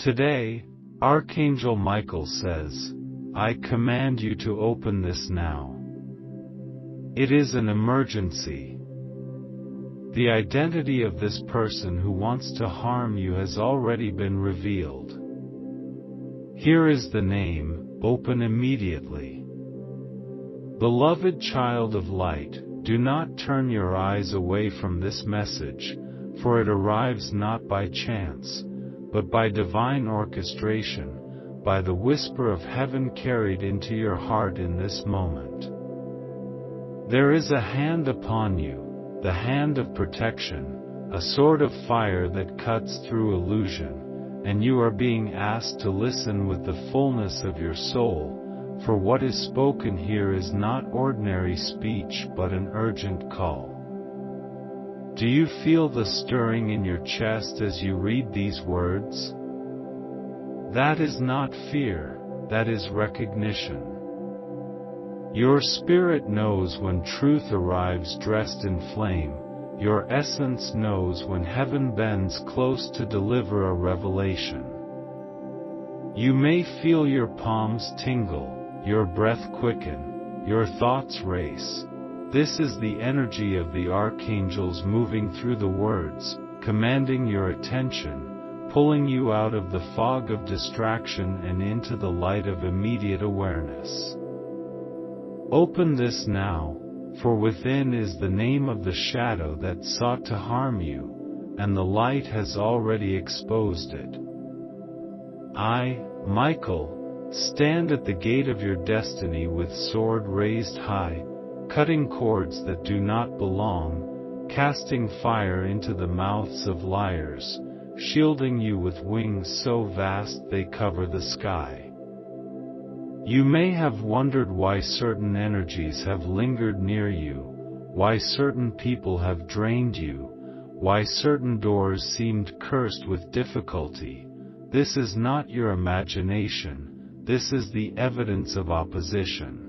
Today, Archangel Michael says, I command you to open this now. It is an emergency. The identity of this person who wants to harm you has already been revealed. Here is the name, open immediately. Beloved child of light, do not turn your eyes away from this message, for it arrives not by chance, but by divine orchestration, by the whisper of heaven carried into your heart in this moment. There is a hand upon you, the hand of protection, a sword of fire that cuts through illusion, and you are being asked to listen with the fullness of your soul, for what is spoken here is not ordinary speech but an urgent call. Do you feel the stirring in your chest as you read these words? That is not fear, that is recognition. Your spirit knows when truth arrives dressed in flame, your essence knows when heaven bends close to deliver a revelation. You may feel your palms tingle, your breath quicken, your thoughts race. This is the energy of the archangels moving through the words, commanding your attention, pulling you out of the fog of distraction and into the light of immediate awareness. Open this now, for within is the name of the shadow that sought to harm you, and the light has already exposed it. I, Michael, stand at the gate of your destiny with sword raised high, cutting cords that do not belong, casting fire into the mouths of liars, shielding you with wings so vast they cover the sky. You may have wondered why certain energies have lingered near you, why certain people have drained you, why certain doors seemed cursed with difficulty. This is not your imagination. This is the evidence of opposition.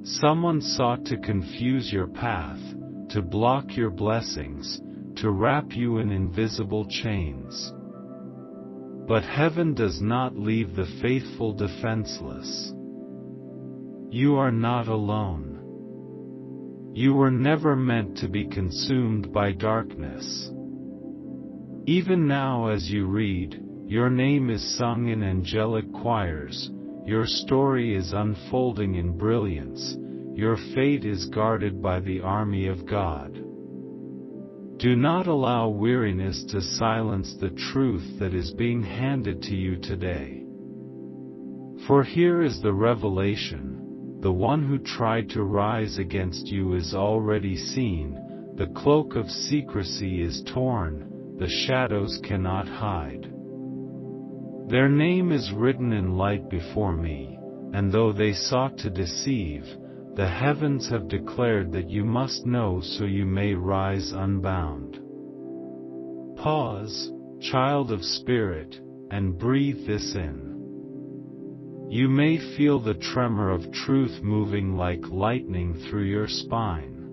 Someone sought to confuse your path, to block your blessings, to wrap you in invisible chains. But heaven does not leave the faithful defenseless. You are not alone. You were never meant to be consumed by darkness. Even now as you read, your name is sung in angelic choirs, your story is unfolding in brilliance, your fate is guarded by the army of God. Do not allow weariness to silence the truth that is being handed to you today. For here is the revelation, the one who tried to rise against you is already seen, the cloak of secrecy is torn, the shadows cannot hide. Their name is written in light before me, and though they sought to deceive, the heavens have declared that you must know so you may rise unbound. Pause, child of spirit, and breathe this in. You may feel the tremor of truth moving like lightning through your spine.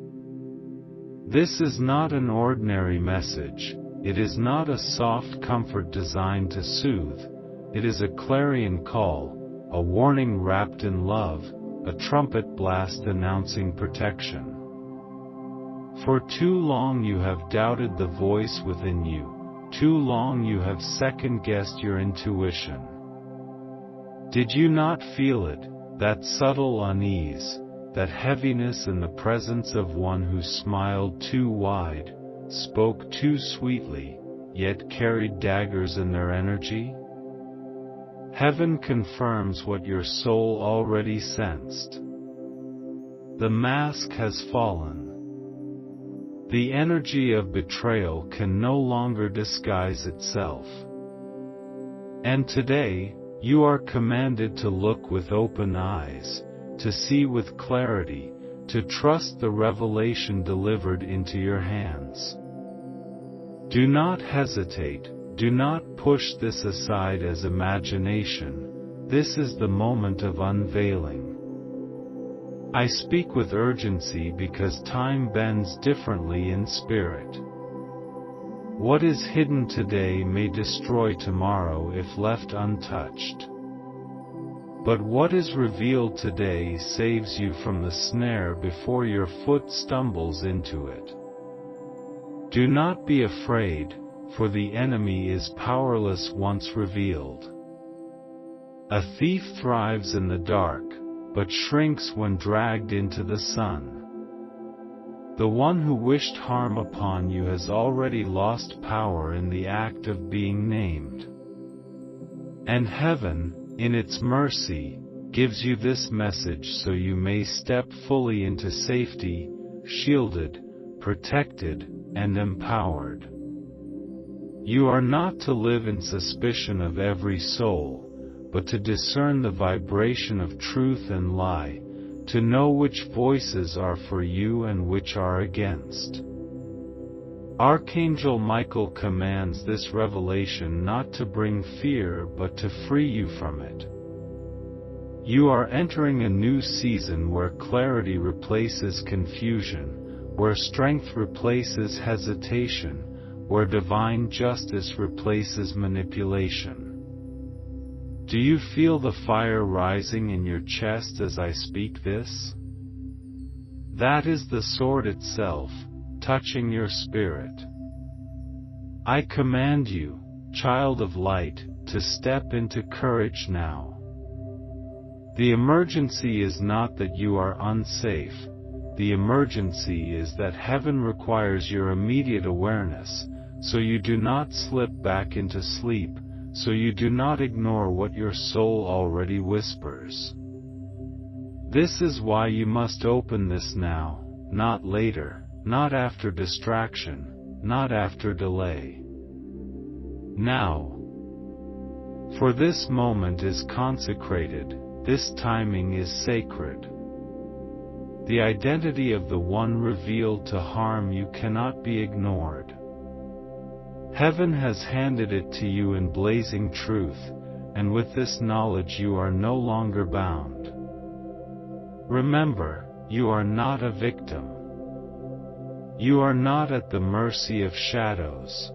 This is not an ordinary message, it is not a soft comfort designed to soothe. It is a clarion call, a warning wrapped in love, a trumpet blast announcing protection. For too long you have doubted the voice within you, too long you have second-guessed your intuition. Did you not feel it, that subtle unease, that heaviness in the presence of one who smiled too wide, spoke too sweetly, yet carried daggers in their energy? Heaven confirms what your soul already sensed. The mask has fallen. The energy of betrayal can no longer disguise itself. And today, you are commanded to look with open eyes, to see with clarity, to trust the revelation delivered into your hands. Do not hesitate. Do not push this aside as imagination. This is the moment of unveiling. I speak with urgency because time bends differently in spirit. What is hidden today may destroy tomorrow if left untouched. But what is revealed today saves you from the snare before your foot stumbles into it. Do not be afraid, for the enemy is powerless once revealed. A thief thrives in the dark, but shrinks when dragged into the sun. The one who wished harm upon you has already lost power in the act of being named. And heaven, in its mercy, gives you this message so you may step fully into safety, shielded, protected, and empowered. You are not to live in suspicion of every soul, but to discern the vibration of truth and lie, to know which voices are for you and which are against. Archangel Michael commands this revelation not to bring fear but to free you from it. You are entering a new season where clarity replaces confusion, where strength replaces hesitation, where divine justice replaces manipulation. Do you feel the fire rising in your chest as I speak this? That is the sword itself, touching your spirit. I command you, child of light, to step into courage now. The emergency is not that you are unsafe. The emergency is that heaven requires your immediate awareness, so you do not slip back into sleep, so you do not ignore what your soul already whispers. This is why you must open this now, not later, not after distraction, not after delay. Now. For this moment is consecrated, this timing is sacred. The identity of the one revealed to harm you cannot be ignored. Heaven has handed it to you in blazing truth, and with this knowledge you are no longer bound. Remember, you are not a victim. You are not at the mercy of shadows.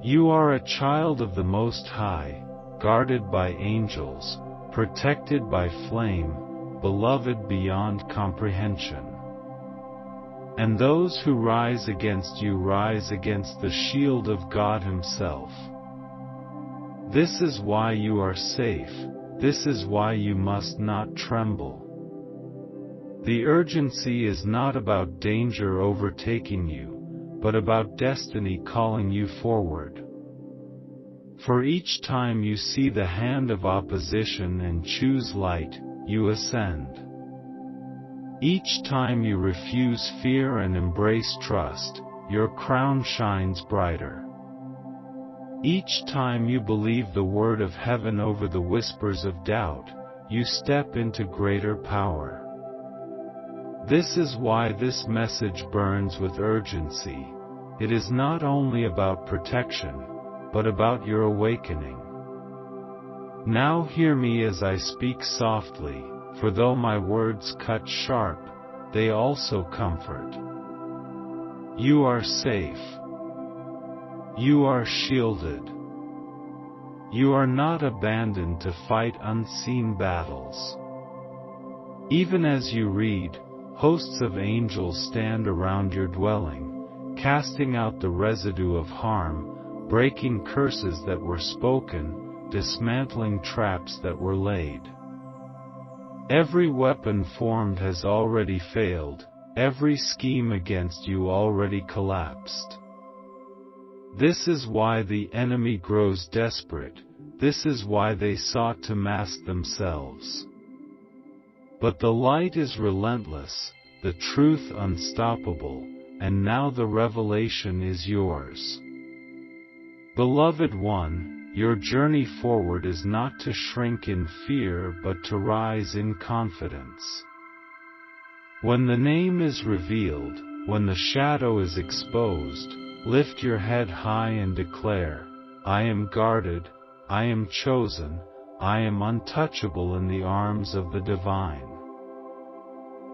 You are a child of the Most High, guarded by angels, protected by flame, beloved beyond comprehension. And those who rise against you rise against the shield of God Himself. This is why you are safe, this is why you must not tremble. The urgency is not about danger overtaking you, but about destiny calling you forward. For each time you see the hand of opposition and choose light, you ascend. Each time you refuse fear and embrace trust, your crown shines brighter. Each time you believe the word of heaven over the whispers of doubt, you step into greater power. This is why this message burns with urgency. It is not only about protection, but about your awakening. Now hear me as I speak softly, for though my words cut sharp, they also comfort. You are safe. You are shielded. You are not abandoned to fight unseen battles. Even as you read, hosts of angels stand around your dwelling, casting out the residue of harm, breaking curses that were spoken, dismantling traps that were laid. Every weapon formed has already failed, every scheme against you already collapsed. This is why the enemy grows desperate, this is why they sought to mask themselves. But the light is relentless, the truth unstoppable, and now the revelation is yours. Beloved one, your journey forward is not to shrink in fear but to rise in confidence. When the name is revealed, when the shadow is exposed, lift your head high and declare, I am guarded, I am chosen, I am untouchable in the arms of the divine.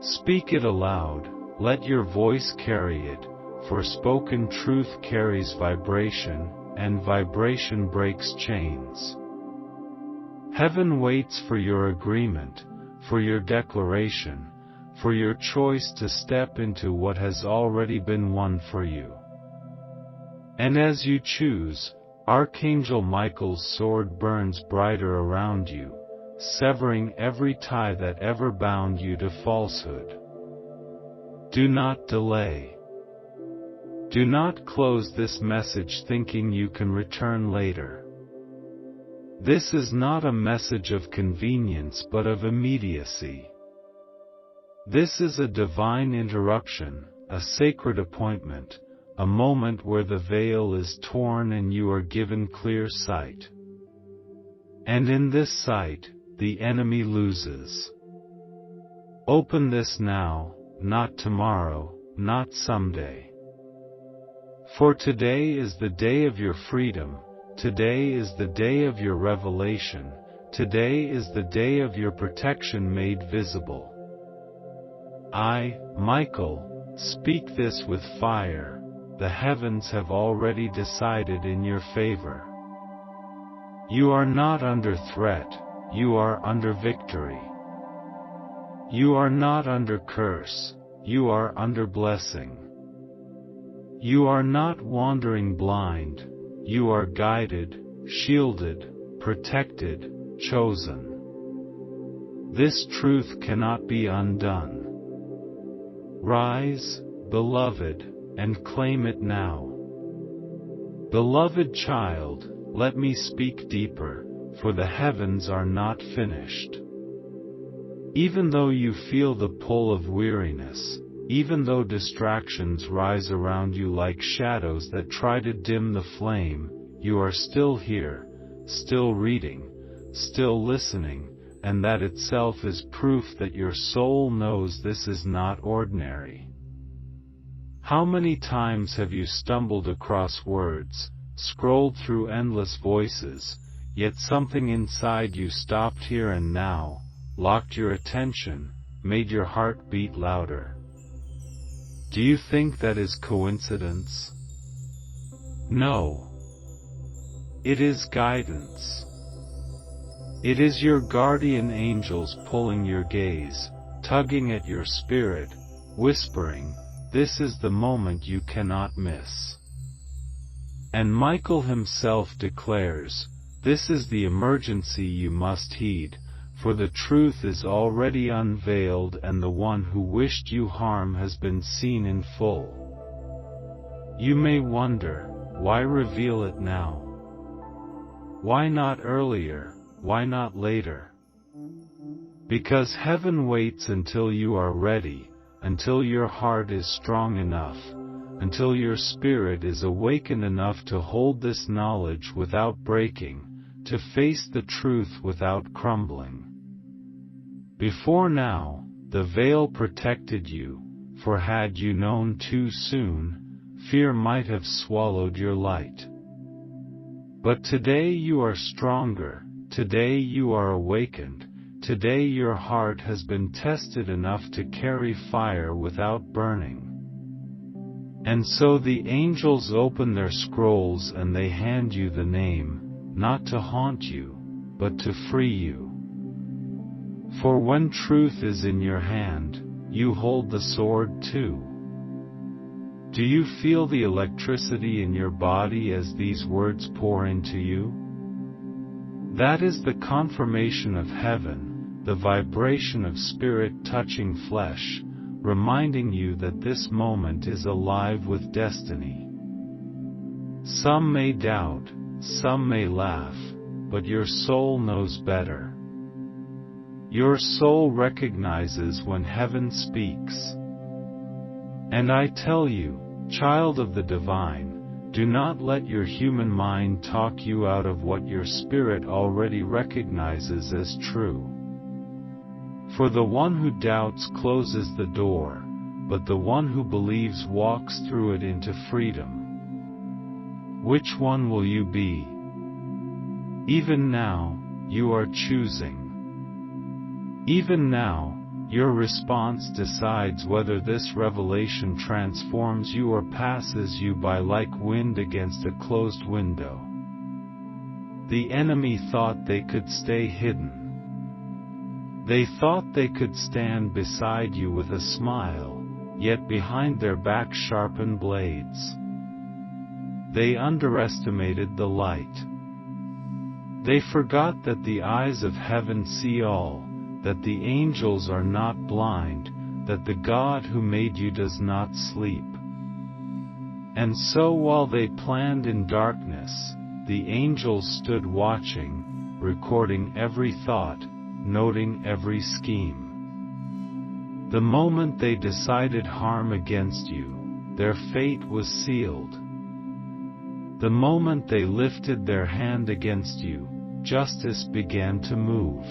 Speak it aloud, let your voice carry it, for spoken truth carries vibration, and vibration breaks chains. Heaven waits for your agreement, for your declaration, for your choice to step into what has already been won for you. And as you choose, Archangel Michael's sword burns brighter around you, severing every tie that ever bound you to falsehood. Do not delay. Do not close this message thinking you can return later. This is not a message of convenience but of immediacy. This is a divine interruption, a sacred appointment, a moment where the veil is torn and you are given clear sight. And in this sight, the enemy loses. Open this now, not tomorrow, not someday. For today is the day of your freedom, today is the day of your revelation, today is the day of your protection made visible. I, Michael, speak this with fire. The heavens have already decided in your favor. You are not under threat, you are under victory. You are not under curse, you are under blessing. You are not wandering blind, you are guided, shielded, protected, chosen. This truth cannot be undone. Rise, beloved, and claim it now. Beloved child, let me speak deeper, for the heavens are not finished. Even though you feel the pull of weariness, even though distractions rise around you like shadows that try to dim the flame, you are still here, still reading, still listening, and that itself is proof that your soul knows this is not ordinary. How many times have you stumbled across words, scrolled through endless voices, yet something inside you stopped here and now, locked your attention, made your heart beat louder? Do you think that is coincidence? No. It is guidance. It is your guardian angels pulling your gaze, tugging at your spirit, whispering, "This is the moment you cannot miss." And Michael himself declares, "This is the emergency you must heed, for the truth is already unveiled and the one who wished you harm has been seen in full." You may wonder, why reveal it now? Why not earlier, why not later? Because heaven waits until you are ready, until your heart is strong enough, until your spirit is awakened enough to hold this knowledge without breaking, to face the truth without crumbling. Before now, the veil protected you, for had you known too soon, fear might have swallowed your light. But today you are stronger, today you are awakened, today your heart has been tested enough to carry fire without burning. And so the angels open their scrolls and they hand you the name, not to haunt you, but to free you. For when truth is in your hand, you hold the sword too. Do you feel the electricity in your body as these words pour into you? That is the confirmation of heaven, the vibration of spirit touching flesh, reminding you that this moment is alive with destiny. Some may doubt, some may laugh, but your soul knows better. Your soul recognizes when heaven speaks. And I tell you, child of the divine, do not let your human mind talk you out of what your spirit already recognizes as true. For the one who doubts closes the door, but the one who believes walks through it into freedom. Which one will you be? Even now, you are choosing. Even now, Your response decides whether this revelation transforms you or passes you by like wind against a closed window. The enemy thought they could stay hidden. They thought they could stand beside you with a smile, yet behind their back sharpened blades. They underestimated the light. They forgot that the eyes of heaven see all, that the angels are not blind, that the God who made you does not sleep. And so while they planned in darkness, the angels stood watching, recording every thought, noting every scheme. The moment they decided harm against you, their fate was sealed. The moment they lifted their hand against you, justice began to move.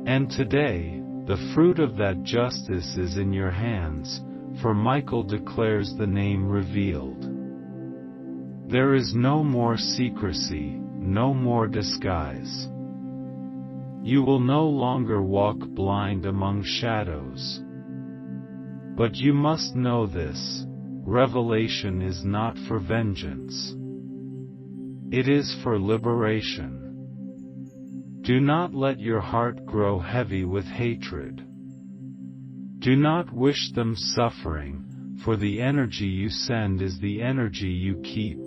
And today, the fruit of that justice is in your hands, for Michael declares the name revealed. There is no more secrecy, no more disguise. You will no longer walk blind among shadows. But you must know this: revelation is not for vengeance. It is for liberation. Do not let your heart grow heavy with hatred. Do not wish them suffering, for the energy you send is the energy you keep.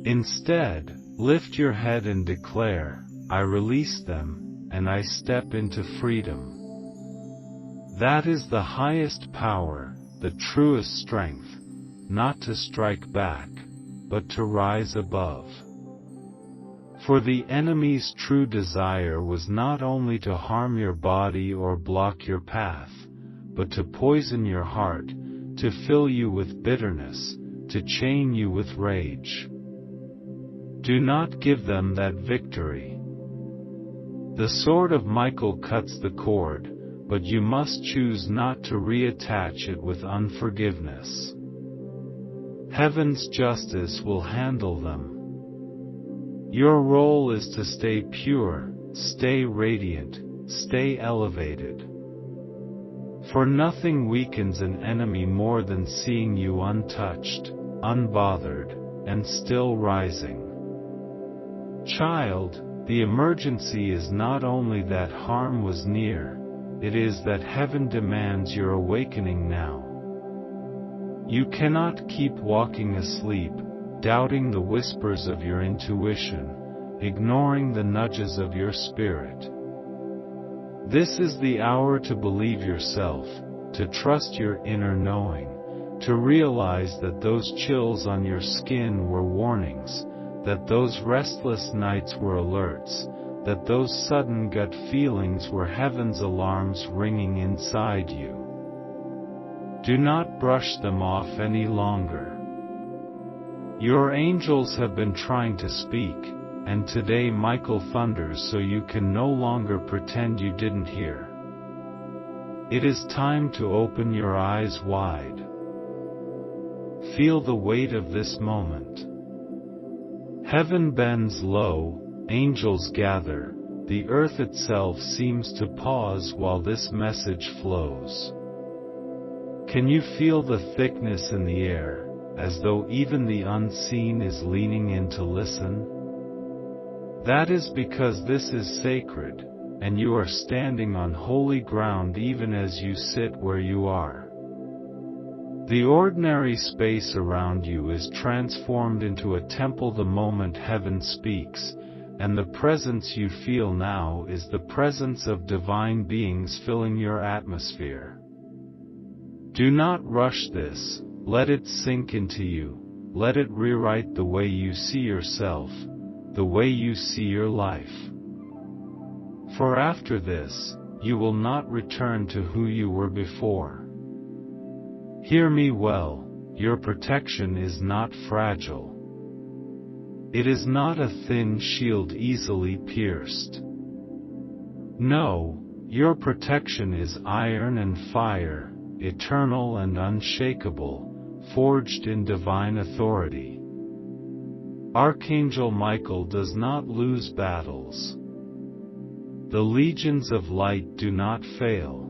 Instead, lift your head and declare, I release them, and I step into freedom. That is the highest power, the truest strength, not to strike back, but to rise above. For the enemy's true desire was not only to harm your body or block your path, but to poison your heart, to fill you with bitterness, to chain you with rage. Do not give them that victory. The sword of Michael cuts the cord, but you must choose not to reattach it with unforgiveness. Heaven's justice will handle them. Your role is to stay pure, stay radiant, stay elevated. For nothing weakens an enemy more than seeing you untouched, unbothered, and still rising. Child, the emergency is not only that harm was near, it is that heaven demands your awakening now. You cannot keep walking asleep, doubting the whispers of your intuition, ignoring the nudges of your spirit. This is the hour to believe yourself, to trust your inner knowing, to realize that those chills on your skin were warnings, that those restless nights were alerts, that those sudden gut feelings were heaven's alarms ringing inside you. Do not brush them off any longer. Your angels have been trying to speak, and today Michael thunders so you can no longer pretend you didn't hear. It is time to open your eyes wide. Feel the weight of this moment. Heaven bends low, angels gather, the earth itself seems to pause while this message flows. Can you feel the thickness in the air, as though even the unseen is leaning in to listen? That is because this is sacred, and you are standing on holy ground even as you sit where you are. The ordinary space around you is transformed into a temple the moment heaven speaks, and the presence you feel now is the presence of divine beings filling your atmosphere. Do not rush this, let it sink into you, let it rewrite the way you see yourself, the way you see your life. For after this, you will not return to who you were before. Hear me well, your protection is not fragile. It is not a thin shield easily pierced. No, your protection is iron and fire, eternal and unshakable, forged in divine authority. Archangel Michael does not lose battles. The legions of light do not fail.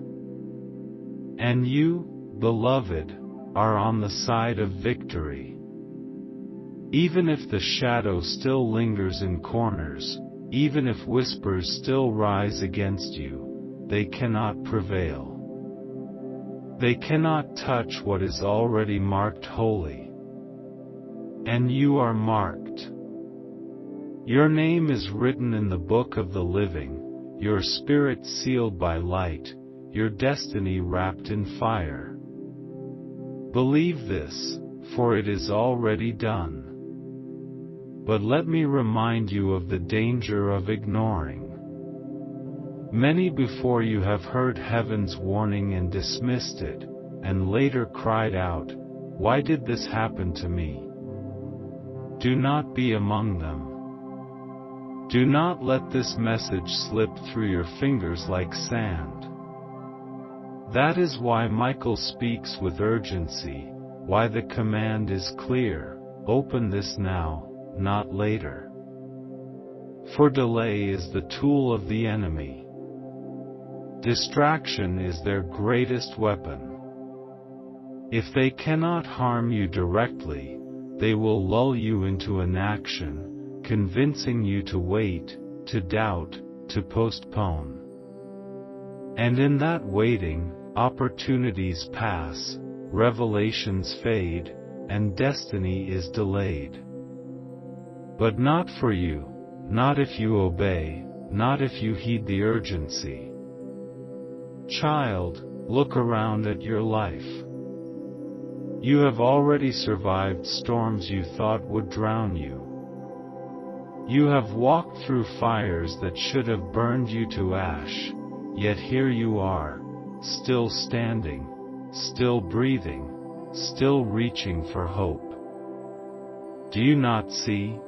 And you, beloved, are on the side of victory. Even if the shadow still lingers in corners, even if whispers still rise against you, they cannot prevail. They cannot touch what is already marked holy. And you are marked. Your name is written in the book of the living, your spirit sealed by light, your destiny wrapped in fire. Believe this, for it is already done. But let me remind you of the danger of ignoring. Many before you have heard heaven's warning and dismissed it, and later cried out, "Why did this happen to me?" Do not be among them. Do not let this message slip through your fingers like sand. That is why Michael speaks with urgency, why the command is clear: open this now, not later. For delay is the tool of the enemy. Distraction is their greatest weapon. If they cannot harm you directly, they will lull you into inaction, convincing you to wait, to doubt, to postpone. And in that waiting, opportunities pass, revelations fade, and destiny is delayed. But not for you, not if you obey, not if you heed the urgency. Child, look around at your life. You have already survived storms you thought would drown you. You have walked through fires that should have burned you to ash, yet here you are, still standing, still breathing, still reaching for hope. Do you not see?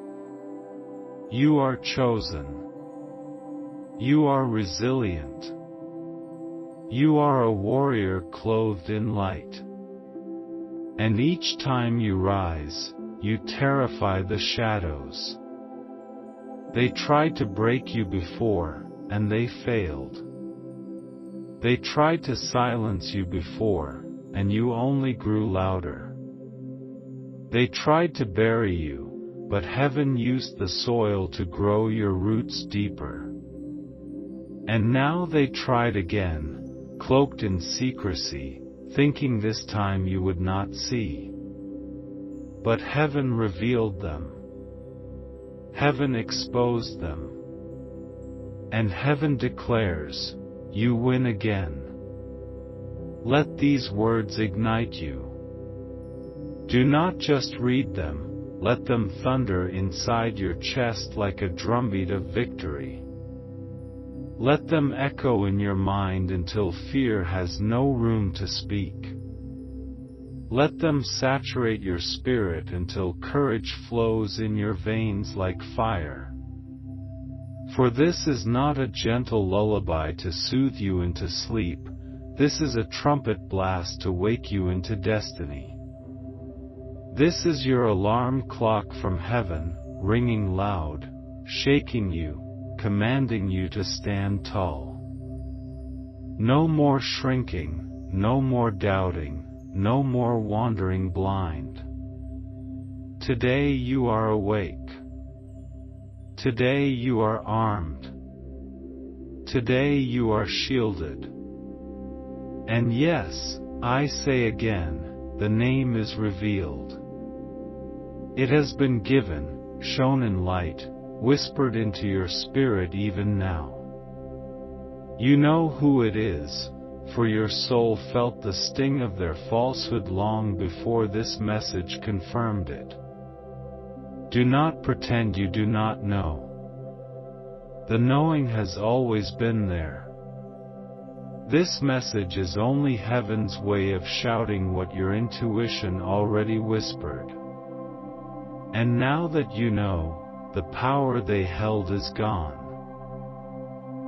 You are chosen. You are resilient. You are a warrior clothed in light. And each time you rise, you terrify the shadows. They tried to break you before, and they failed. They tried to silence you before, and you only grew louder. They tried to bury you, but heaven used the soil to grow your roots deeper. And now they tried again, cloaked in secrecy, thinking this time you would not see. But heaven revealed them. Heaven exposed them. And heaven declares, you win again. Let these words ignite you. Do not just read them, let them thunder inside your chest like a drumbeat of victory. Let them echo in your mind until fear has no room to speak. Let them saturate your spirit until courage flows in your veins like fire. For this is not a gentle lullaby to soothe you into sleep, this is a trumpet blast to wake you into destiny. This is your alarm clock from heaven, ringing loud, shaking you, commanding you to stand tall. No more shrinking, no more doubting, no more wandering blind. Today you are awake. Today you are armed. Today you are shielded. And yes, I say again, the name is revealed. It has been given, shown in light, whispered into your spirit even now. You know who it is, for your soul felt the sting of their falsehood long before this message confirmed it. Do not pretend you do not know. The knowing has always been there. This message is only heaven's way of shouting what your intuition already whispered. And now that you know, the power they held is gone.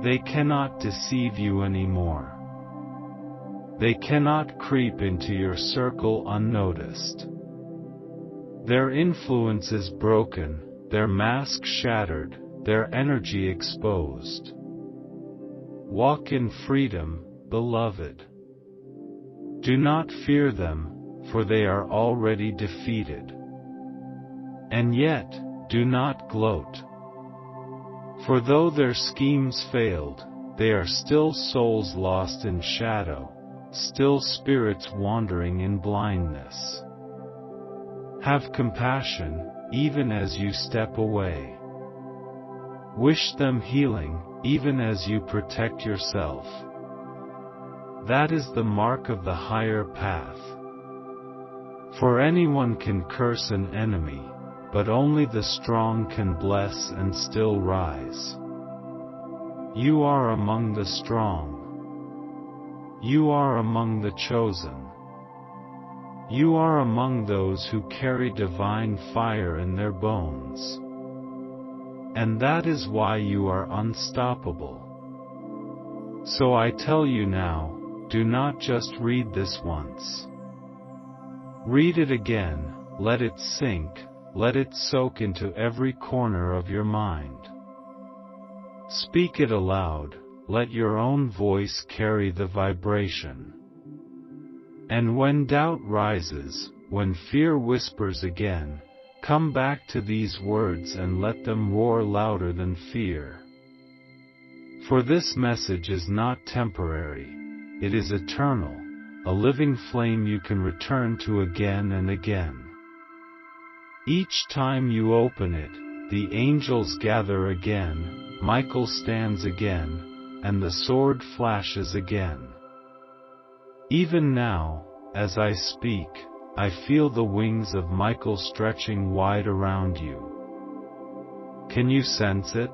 They cannot deceive you anymore. They cannot creep into your circle unnoticed. Their influence is broken, their mask shattered, their energy exposed. Walk in freedom, beloved. Do not fear them, for they are already defeated. And yet, do not gloat. For though their schemes failed, they are still souls lost in shadow, still spirits wandering in blindness. Have compassion, even as you step away. Wish them healing, even as you protect yourself. That is the mark of the higher path. For anyone can curse an enemy, but only the strong can bless and still rise. You are among the strong. You are among the chosen. You are among those who carry divine fire in their bones. And that is why you are unstoppable. So I tell you now, do not just read this once. Read it again, let it sink, let it soak into every corner of your mind. Speak it aloud, let your own voice carry the vibration. And when doubt rises, when fear whispers again, come back to these words and let them roar louder than fear. For this message is not temporary, it is eternal, a living flame you can return to again and again. Each time you open it, the angels gather again, Michael stands again, and the sword flashes again. Even now, as I speak, I feel the wings of Michael stretching wide around you. Can you sense it?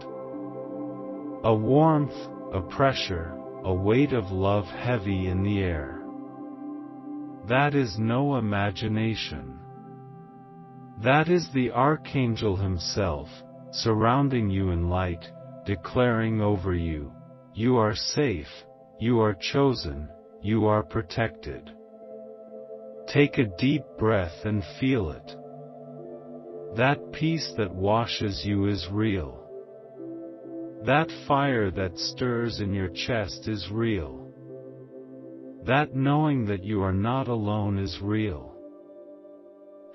A warmth, a pressure, a weight of love heavy in the air. That is no imagination. That is the Archangel himself, surrounding you in light, declaring over you, you are safe, you are chosen, you are protected. Take a deep breath and feel it. That peace that washes you is real. That fire that stirs in your chest is real. That knowing that you are not alone is real.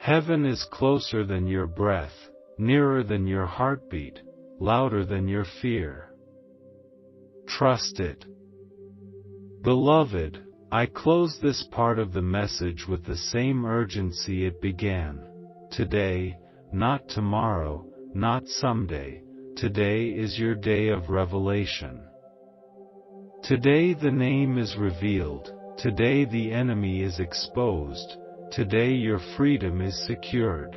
Heaven is closer than your breath, nearer than your heartbeat, louder than your fear. Trust it. Beloved, I close this part of the message with the same urgency it began. Today, not tomorrow, not someday, today is your day of revelation. Today the name is revealed, today the enemy is exposed, today your freedom is secured.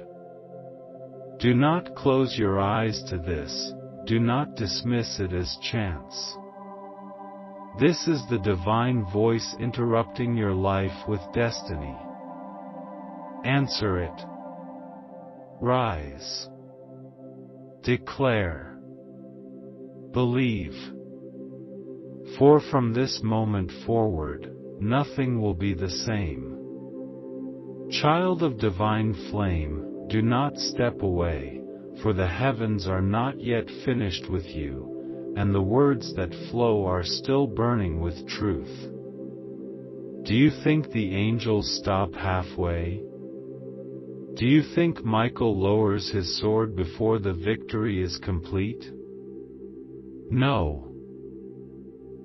Do not close your eyes to this, do not dismiss it as chance. This is the divine voice interrupting your life with destiny. Answer it. Rise. Declare. Believe. For from this moment forward, nothing will be the same. Child of divine flame, do not step away, for the heavens are not yet finished with you, and the words that flow are still burning with truth. Do you think the angels stop halfway? Do you think Michael lowers his sword before the victory is complete? No.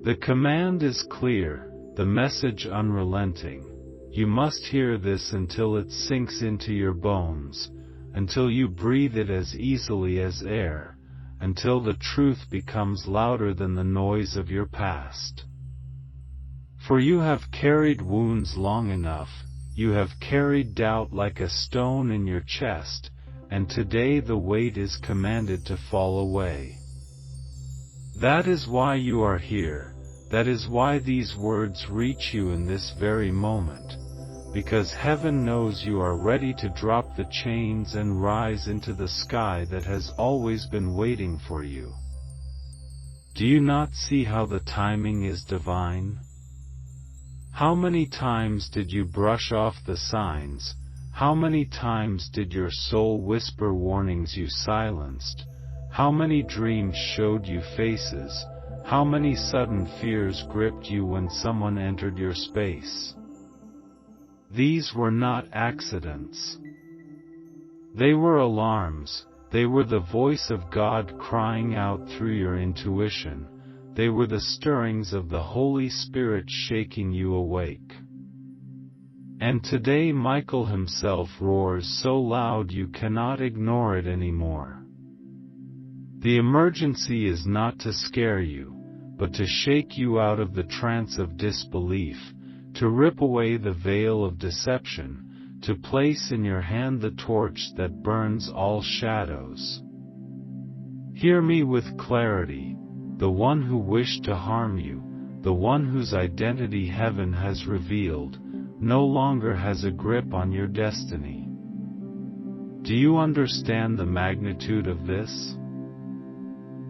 The command is clear, the message unrelenting. You must hear this until it sinks into your bones, until you breathe it as easily as air, until the truth becomes louder than the noise of your past. For you have carried wounds long enough, you have carried doubt like a stone in your chest, and today the weight is commanded to fall away. That is why you are here, that is why these words reach you in this very moment, because heaven knows you are ready to drop the chains and rise into the sky that has always been waiting for you. Do you not see how the timing is divine? How many times did you brush off the signs? How many times did your soul whisper warnings you silenced? How many dreams showed you faces, How many sudden fears gripped you when someone entered your space? These were not accidents. They were alarms. They were the voice of God crying out through your intuition. They were the stirrings of the Holy Spirit shaking you awake. And today Michael himself roars so loud you cannot ignore it anymore. The emergency is not to scare you, but to shake you out of the trance of disbelief, to rip away the veil of deception, to place in your hand the torch that burns all shadows. Hear me with clarity. The one who wished to harm you, the one whose identity heaven has revealed, no longer has a grip on your destiny. Do you understand the magnitude of this?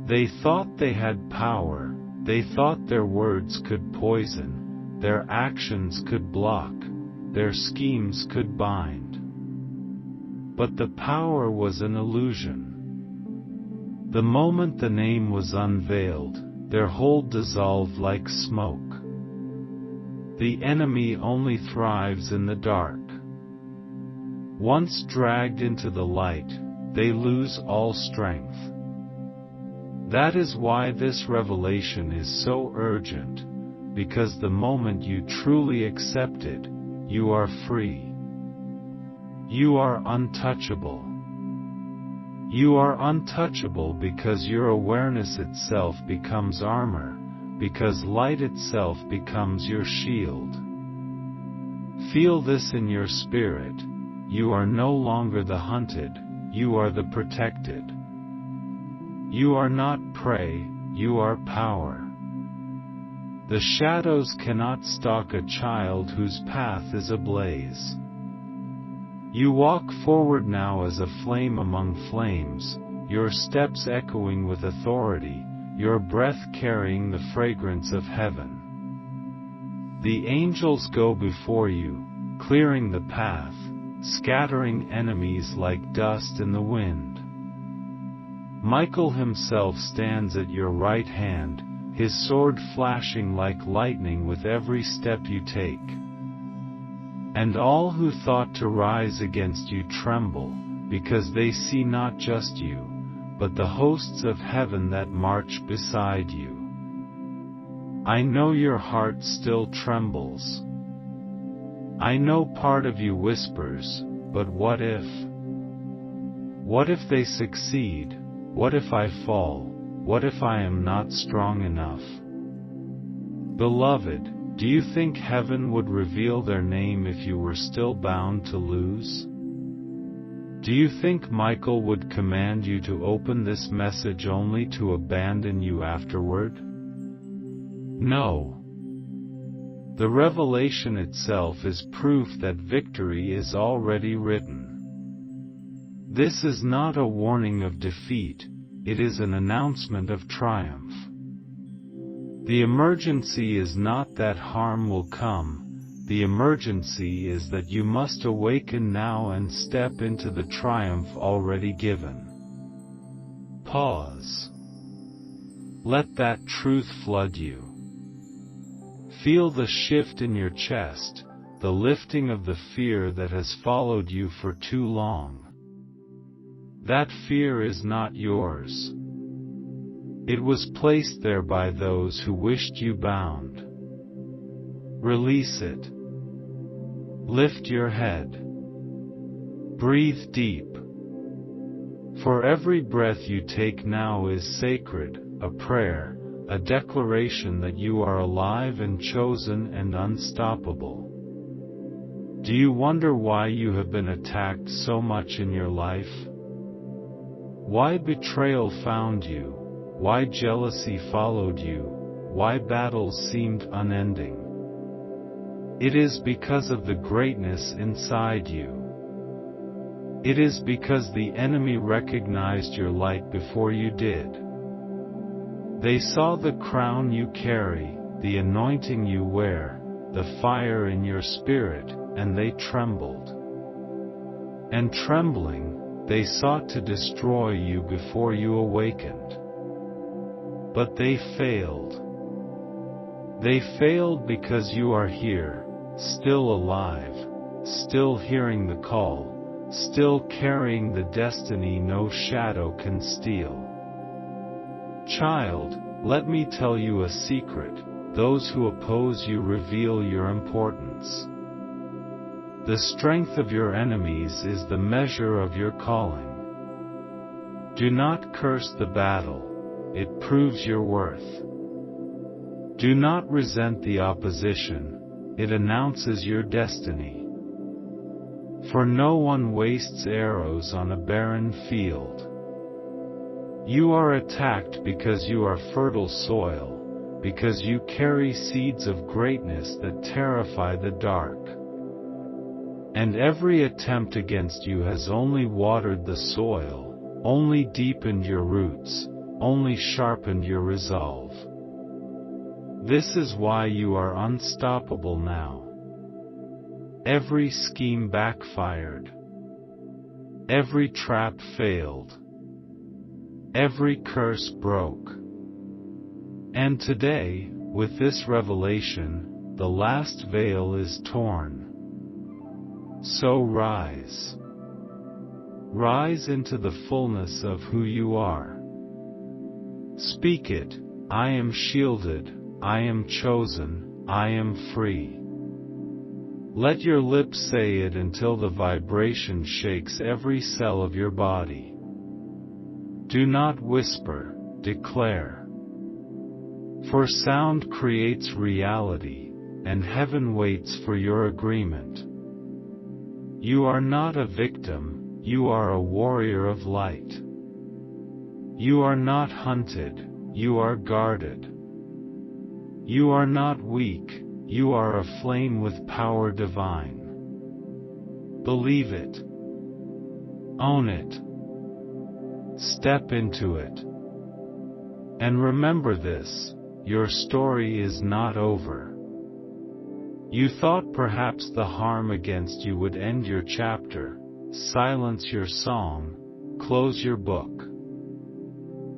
They thought they had power, they thought their words could poison, their actions could block, their schemes could bind. But the power was an illusion. The moment the name was unveiled, their hold dissolved like smoke. The enemy only thrives in the dark. Once dragged into the light, they lose all strength. That is why this revelation is so urgent, because the moment you truly accept it, you are free. You are untouchable. You are untouchable because your awareness itself becomes armor, because light itself becomes your shield. Feel this in your spirit. You are no longer the hunted, you are the protected. You are not prey, you are power. The shadows cannot stalk a child whose path is ablaze. You walk forward now as a flame among flames, your steps echoing with authority, your breath carrying the fragrance of heaven. The angels go before you, clearing the path, scattering enemies like dust in the wind. Michael himself stands at your right hand, his sword flashing like lightning with every step you take. And all who thought to rise against you tremble, because they see not just you, but the hosts of heaven that march beside you. I know your heart still trembles. I know part of you whispers, but what if? What if they succeed? What if I fall? What if I am not strong enough? Beloved, do you think heaven would reveal their name if you were still bound to lose? Do you think Michael would command you to open this message only to abandon you afterward? No. The revelation itself is proof that victory is already written. This is not a warning of defeat, it is an announcement of triumph. The emergency is not that harm will come, the emergency is that you must awaken now and step into the triumph already given. Pause. Let that truth flood you. Feel the shift in your chest, the lifting of the fear that has followed you for too long. That fear is not yours. It was placed there by those who wished you bound. Release it. Lift your head. Breathe deep. For every breath you take now is sacred, a prayer, a declaration that you are alive and chosen and unstoppable. Do you wonder why you have been attacked so much in your life? Why betrayal found you? Why jealousy followed you? Why battles seemed unending? It is because of the greatness inside you. It is because the enemy recognized your light before you did. They saw the crown you carry, the anointing you wear, the fire in your spirit, and they trembled. And trembling, they sought to destroy you before you awakened. But they failed. They failed because you are here, still alive, still hearing the call, still carrying the destiny no shadow can steal. Child, let me tell you a secret: those who oppose you reveal your importance. The strength of your enemies is the measure of your calling. Do not curse the battle, it proves your worth. Do not resent the opposition, it announces your destiny. For no one wastes arrows on a barren field. You are attacked because you are fertile soil, because you carry seeds of greatness that terrify the dark. And every attempt against you has only watered the soil, only deepened your roots, only sharpened your resolve. This is why you are unstoppable now. Every scheme backfired. Every trap failed. Every curse broke. And today, with this revelation, the last veil is torn. So rise. Rise into the fullness of who you are. Speak it: I am shielded, I am chosen, I am free. Let your lips say it until the vibration shakes every cell of your body. Do not whisper, declare. For sound creates reality, and heaven waits for your agreement. You are not a victim, you are a warrior of light. You are not hunted, you are guarded. You are not weak, you are a flame with power divine. Believe it. Own it. Step into it. And remember this: your story is not over. You thought perhaps the harm against you would end your chapter, silence your song, close your book.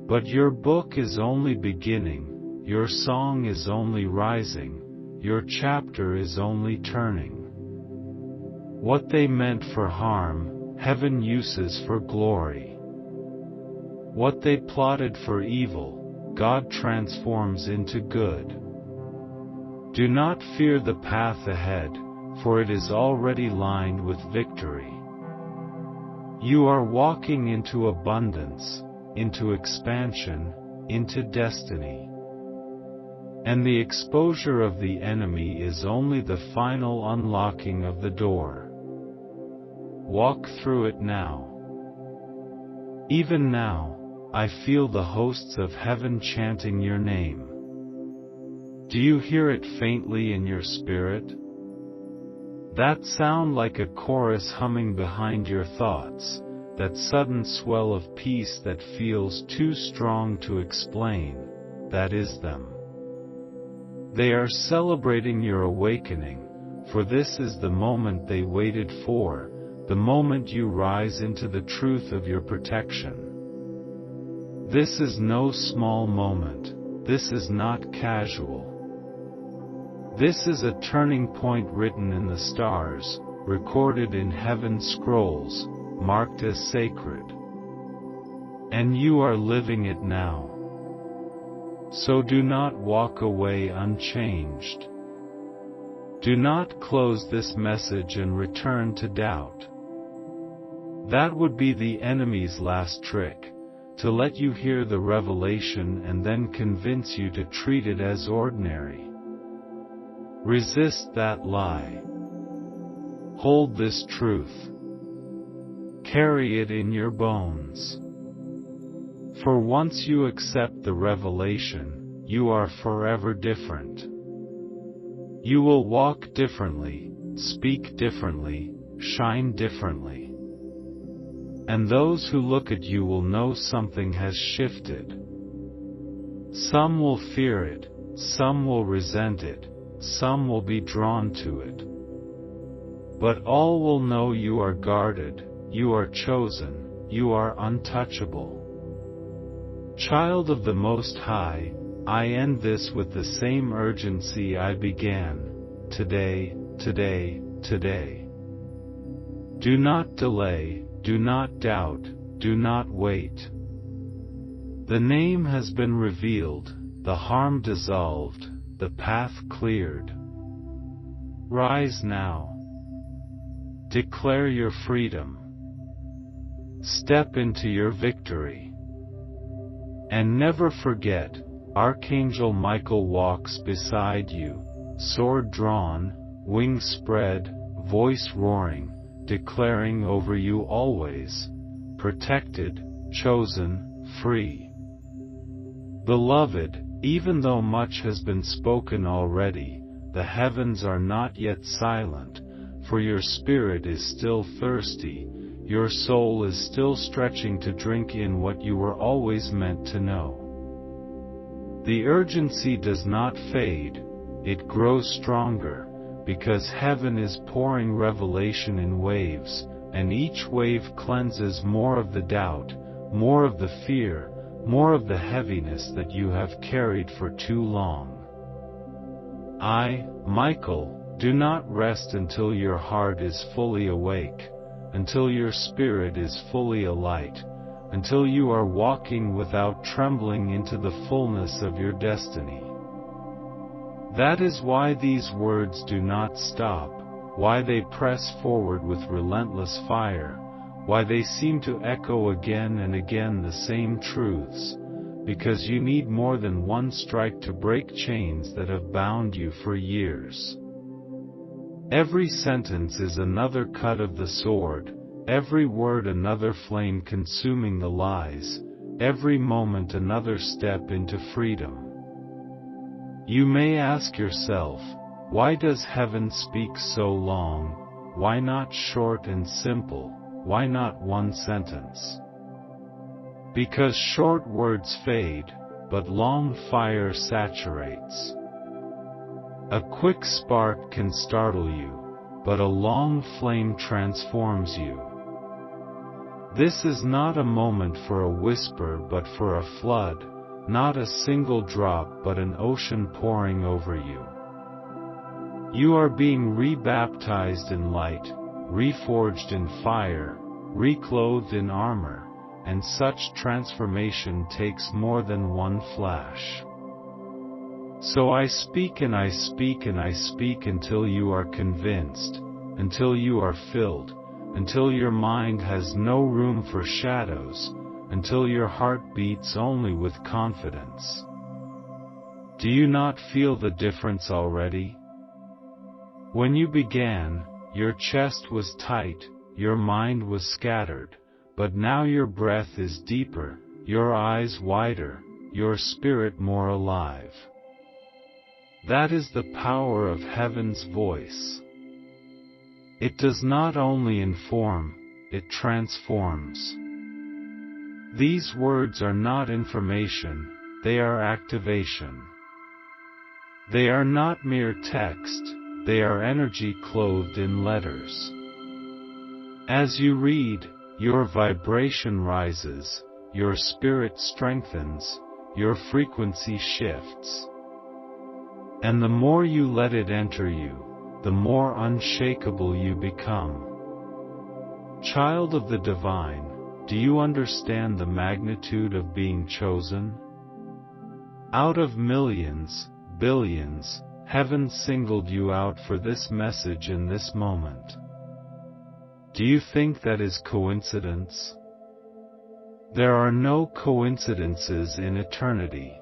But your book is only beginning, your song is only rising, your chapter is only turning. What they meant for harm, heaven uses for glory. What they plotted for evil, God transforms into good. Do not fear the path ahead, for it is already lined with victory. You are walking into abundance, into expansion, into destiny. And the exposure of the enemy is only the final unlocking of the door. Walk through it now. Even now, I feel the hosts of heaven chanting your name. Do you hear it faintly in your spirit? That sound like a chorus humming behind your thoughts, that sudden swell of peace that feels too strong to explain, that is them. They are celebrating your awakening, for this is the moment they waited for, the moment you rise into the truth of your protection. This is no small moment, this is not casual. This is a turning point written in the stars, recorded in heaven's scrolls, marked as sacred. And you are living it now. So do not walk away unchanged. Do not close this message and return to doubt. That would be the enemy's last trick, to let you hear the revelation and then convince you to treat it as ordinary. Resist that lie. Hold this truth. Carry it in your bones. For once you accept the revelation, you are forever different. You will walk differently, speak differently, shine differently. And those who look at you will know something has shifted. Some will fear it, some will resent it, some will be drawn to it. But all will know you are guarded, you are chosen, you are untouchable. Child of the Most High, I end this with the same urgency I began. Today, today, today. Do not delay, do not doubt, do not wait. The name has been revealed, the harm dissolved, the path cleared. Rise now. Declare your freedom. Step into your victory. And never forget, Archangel Michael walks beside you, sword drawn, wings spread, voice roaring, declaring over you always, protected, chosen, free. Beloved, even though much has been spoken already, the heavens are not yet silent, for your spirit is still thirsty, your soul is still stretching to drink in what you were always meant to know. The urgency does not fade, it grows stronger, because heaven is pouring revelation in waves, and each wave cleanses more of the doubt, more of the fear, more of the heaviness that you have carried for too long. I, Michael, do not rest until your heart is fully awake, until your spirit is fully alight, until you are walking without trembling into the fullness of your destiny. That is why these words do not stop, why they press forward with relentless fire, why they seem to echo again and again the same truths, because you need more than one strike to break chains that have bound you for years. Every sentence is another cut of the sword, every word another flame consuming the lies, every moment another step into freedom. You may ask yourself, why does heaven speak so long? Why not short and simple? Why not one sentence? Because short words fade, but long fire saturates. A quick spark can startle you, but a long flame transforms you. This is not a moment for a whisper but for a flood, not a single drop but an ocean pouring over you. You are being rebaptized in light, reforged in fire, reclothed in armor, and such transformation takes more than one flash. So I speak and I speak and I speak until you are convinced, until you are filled, until your mind has no room for shadows, until your heart beats only with confidence. Do you not feel the difference already? When you began, your chest was tight, your mind was scattered, but now your breath is deeper, your eyes wider, your spirit more alive. That is the power of heaven's voice. It does not only inform, it transforms. These words are not information, they are activation. They are not mere text, they are energy clothed in letters. As you read, your vibration rises, your spirit strengthens, your frequency shifts. And the more you let it enter you, the more unshakable you become. Child of the divine, do you understand the magnitude of being chosen? Out of millions, billions, heaven singled you out for this message in this moment. Do you think that is coincidence? There are no coincidences in eternity.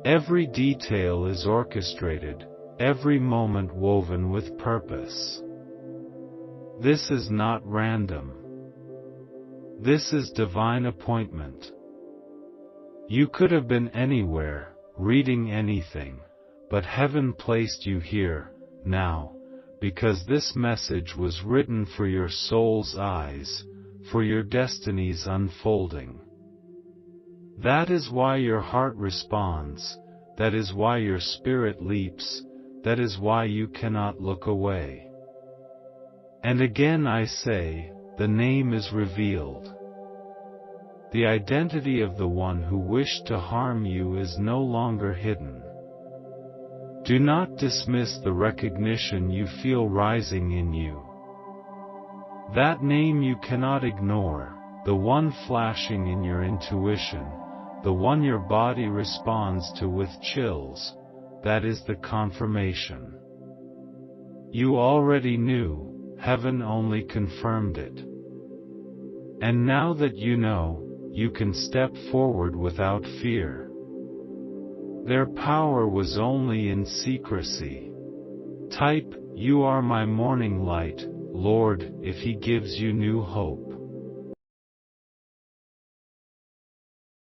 Every detail is orchestrated, every moment woven with purpose. This is not random. This is divine appointment. You could have been anywhere, reading anything, but heaven placed you here, now, because this message was written for your soul's eyes, for your destiny's unfolding. That is why your heart responds, that is why your spirit leaps, that is why you cannot look away. And again I say, the name is revealed. The identity of the one who wished to harm you is no longer hidden. Do not dismiss the recognition you feel rising in you. That name you cannot ignore, the one flashing in your intuition, the one your body responds to with chills, that is the confirmation. You already knew, heaven only confirmed it. And now that you know, you can step forward without fear. Their power was only in secrecy. Type, "You are my morning light, Lord," if He gives you new hope.